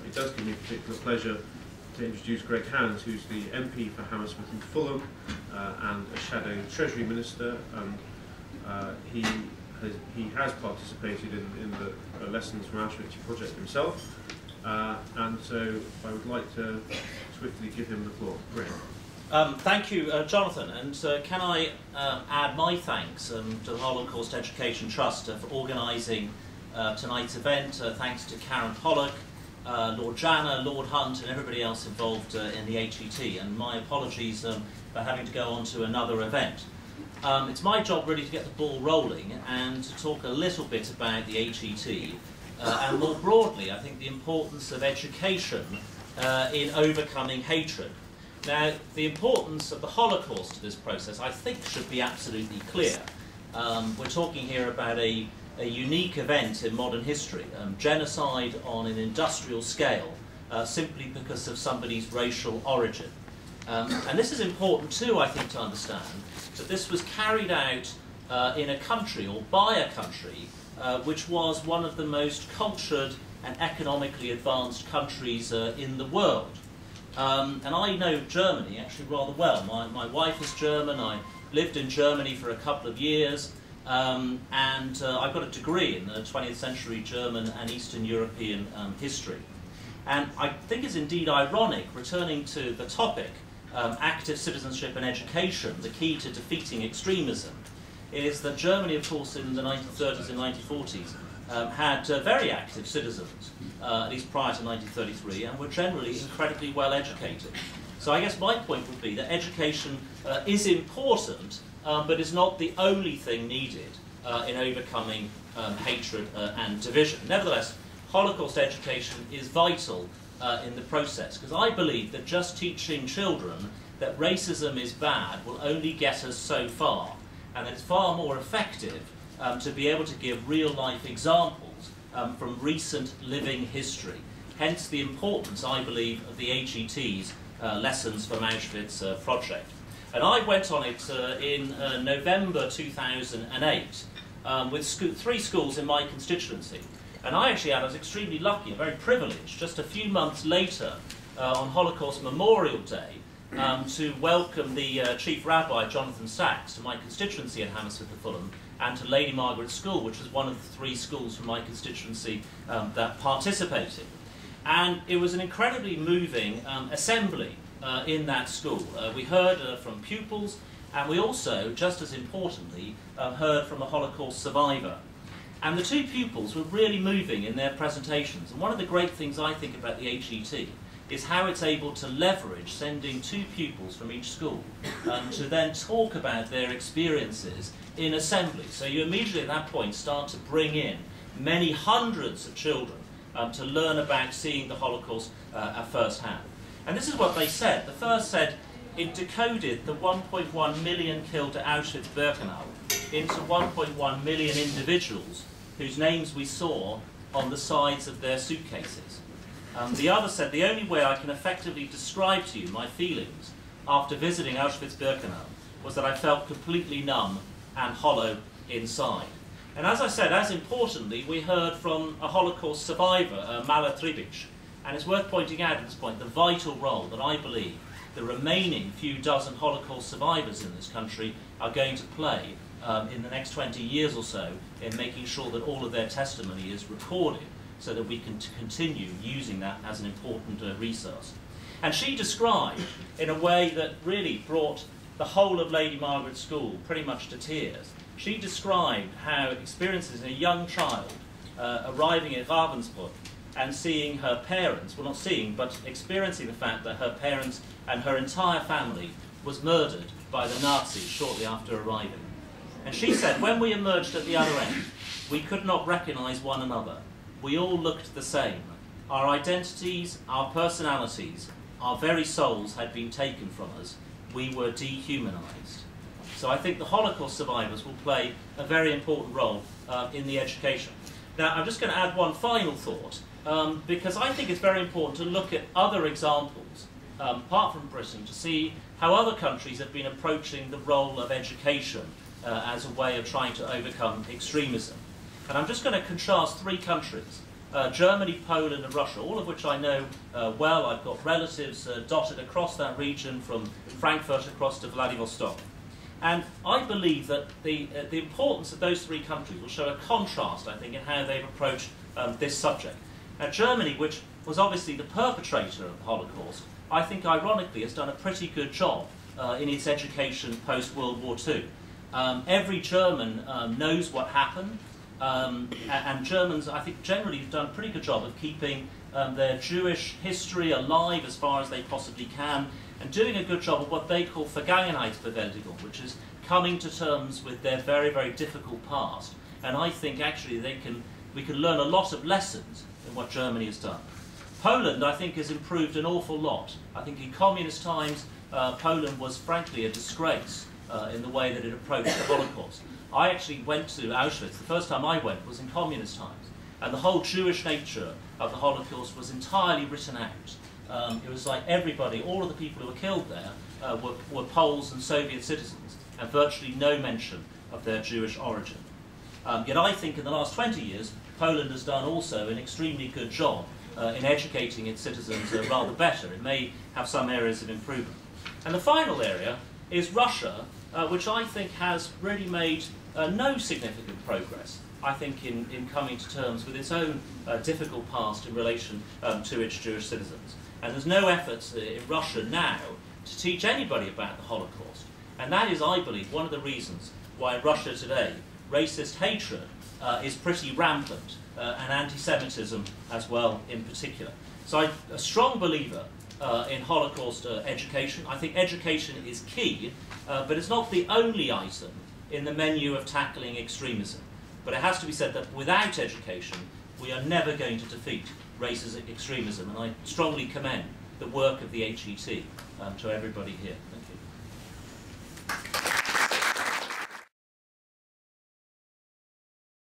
It does give me particular pleasure to introduce Greg Hands, who's the MP for Hammersmith and Fulham and a shadow Treasury Minister. He has participated in the Lessons from Auschwitz project himself, and so I would like to swiftly give him the floor. Greg. Thank you, Jonathan, and can I add my thanks to the Holocaust Education Trust for organising tonight's event. Thanks to Karen Pollock, Lord Janner, Lord Hunt and everybody else involved in the HET, and my apologies for having to go on to another event. It's my job really to get the ball rolling and to talk a little bit about the HET and more broadly I think the importance of education in overcoming hatred. Now, the importance of the Holocaust to this process, I think, should be absolutely clear. We're talking here about a unique event in modern history, genocide on an industrial scale, simply because of somebody's racial origin. And this is important too, I think, to understand, that this was carried out in a country, or by a country, which was one of the most cultured and economically advanced countries in the world. And I know Germany actually rather well. My wife is German, I lived in Germany for a couple of years, and I've got a degree in the 20th century German and Eastern European history. And I think it's indeed ironic, returning to the topic, active citizenship and education, the key to defeating extremism, is that Germany, of course, in the 1930s and 1940s, had very active citizens, at least prior to 1933, and were generally incredibly well educated. So I guess my point would be that education is important, but is not the only thing needed in overcoming hatred and division. Nevertheless, Holocaust education is vital in the process, because I believe that just teaching children that racism is bad will only get us so far, and that it's far more effective to be able to give real-life examples from recent living history. Hence the importance, I believe, of the HET's Lessons from Auschwitz project. And I went on it in November 2008 with three schools in my constituency. And I was extremely lucky and very privileged, just a few months later, on Holocaust Memorial Day, to welcome the Chief Rabbi, Jonathan Sachs, to my constituency in Hammersmith and Fulham, and to Lady Margaret School, which was one of the three schools from my constituency that participated. And it was an incredibly moving assembly in that school. We heard from pupils, and we also, just as importantly, heard from a Holocaust survivor. And the two pupils were really moving in their presentations. And one of the great things I think about the HET is how it's able to leverage sending two pupils from each school to then talk about their experiences in assembly. So you immediately at that point start to bring in many hundreds of children to learn about seeing the Holocaust at first hand. And this is what they said. The first said it decoded the 1.1 million killed at Auschwitz-Birkenau into 1.1 million individuals whose names we saw on the sides of their suitcases. The other said, the only way I can effectively describe to you my feelings after visiting Auschwitz-Birkenau was that I felt completely numb and hollow inside. And as I said, as importantly, we heard from a Holocaust survivor, Mala Tribic. And it's worth pointing out at this point the vital role that I believe the remaining few dozen Holocaust survivors in this country are going to play in the next 20 years or so in making sure that all of their testimony is recorded, so that we can continue using that as an important resource. And she described, in a way that really brought the whole of Lady Margaret School pretty much to tears, she described how experiences in a young child arriving at Ravensbrück and seeing her parents, well not seeing, but experiencing the fact that her parents and her entire family was murdered by the Nazis shortly after arriving. And she said, when we emerged at the other end, we could not recognise one another. We all looked the same. Our identities, our personalities, our very souls had been taken from us. We were dehumanised. So I think the Holocaust survivors will play a very important role in the education. Now, I'm just going to add one final thought, because I think it's very important to look at other examples, apart from Britain, to see how other countries have been approaching the role of education as a way of trying to overcome extremism. And I'm just going to contrast three countries. Germany, Poland and Russia, all of which I know well. I've got relatives dotted across that region from Frankfurt across to Vladivostok. And I believe that the importance of those three countries will show a contrast, I think, in how they've approached this subject. Now, Germany, which was obviously the perpetrator of the Holocaust, I think ironically has done a pretty good job in its education post-World War II. Every German knows what happened, and Germans, I think, generally have done a pretty good job of keeping their Jewish history alive as far as they possibly can, and doing a good job of what they call Vergangenheitsbewältigung, which is coming to terms with their very, very difficult past. And I think actually we can learn a lot of lessons in what Germany has done. Poland, I think, has improved an awful lot. I think in communist times, Poland was frankly a disgrace in the way that it approached the Holocaust. I actually went to Auschwitz. The first time I went was in communist times. And the whole Jewish nature of the Holocaust was entirely written out. It was like everybody, all of the people who were killed there were Poles and Soviet citizens, and virtually no mention of their Jewish origin. Yet I think in the last 20 years, Poland has done also an extremely good job in educating its citizens rather better. It may have some areas of improvement. And the final area is Russia, which I think has really made no significant progress, I think, in coming to terms with its own difficult past in relation to its Jewish citizens. And there's no efforts in Russia now to teach anybody about the Holocaust. And that is, I believe, one of the reasons why in Russia today racist hatred is pretty rampant, and anti-Semitism as well in particular. So I'm a strong believer in Holocaust education. I think education is key, but it's not the only item in the menu of tackling extremism. But it has to be said that without education, we are never going to defeat racist extremism, and I strongly commend the work of the HET to everybody here. Thank you.